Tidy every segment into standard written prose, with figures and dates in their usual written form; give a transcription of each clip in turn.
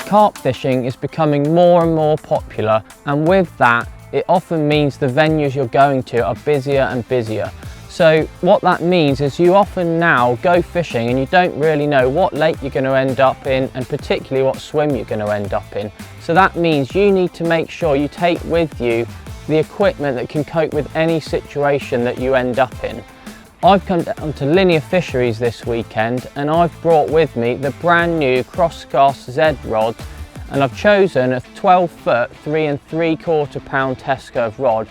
Carp fishing is becoming more and more popular, and with that it often means the venues you're going to are busier and busier. So what that means is you often now go fishing and you don't really know what lake you're going to end up in, and particularly what swim you're going to end up in. So that means you need to make sure you take with you the equipment that can cope with any situation that you end up in. I've come down to Linear Fisheries this weekend and I've brought with me the brand new CROSSCAST Z rods, and I've chosen a 12 foot 3 3/4 pound test curve rod.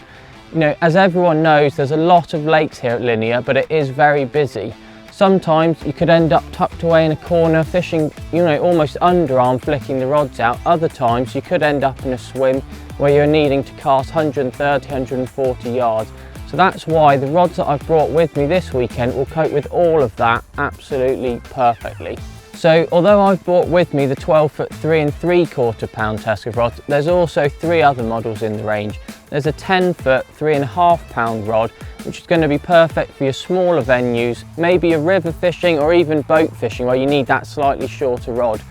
You know, as everyone knows, there's a lot of lakes here at Linear, but it is very busy. Sometimes you could end up tucked away in a corner fishing, you know, almost underarm flicking the rods out. Other times you could end up in a swim where you're needing to cast 130, 140 yards. So that's why the rods that I've brought with me this weekend will cope with all of that absolutely perfectly. So although I've brought with me the 12 foot 3 3/4 pound test curve rod, there's also 3 other models in the range. There's a 10 foot 3.5 pound rod, which is going to be perfect for your smaller venues, maybe a river fishing or even boat fishing where you need that slightly shorter rod.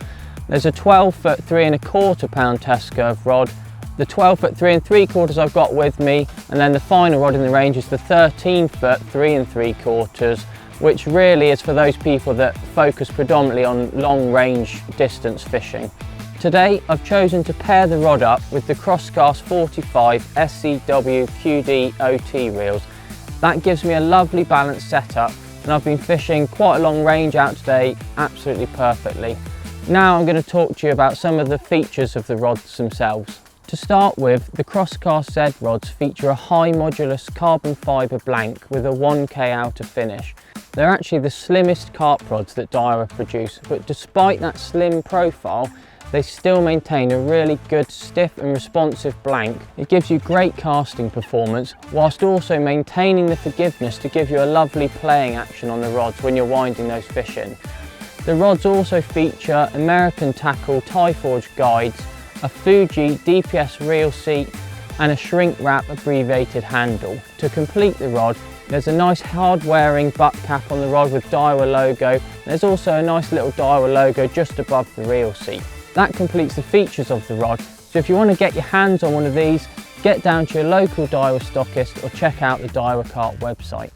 There's a 12 foot 3.25 pound test curve rod, the 12 foot 3 3/4 I've got with me, and then the final rod in the range is the 13 foot 3 3/4, which really is for those people that focus predominantly on long range distance fishing. Today I've chosen to pair the rod up with the CROSSCAST 45 SCW QD OT reels. That gives me a lovely balanced setup, and I've been fishing quite a long range out today absolutely perfectly. Now I'm going to talk to you about some of the features of the rods themselves. To start with, the CROSSCAST Z rods feature a high modulus carbon fibre blank with a 1K outer finish. They're actually the slimmest carp rods that Daiwa produce, but despite that slim profile, they still maintain a really good stiff and responsive blank. It gives you great casting performance whilst also maintaining the forgiveness to give you a lovely playing action on the rods when you're winding those fish in. The rods also feature American Tackle tie forge guides, a Fuji DPS reel seat and a shrink wrap abbreviated handle. To complete the rod, there's a nice hard wearing butt cap on the rod with Daiwa logo. There's also a nice little Daiwa logo just above the reel seat. That completes the features of the rod, so if you want to get your hands on one of these, get down to your local Daiwa stockist or check out the Daiwa Carp website.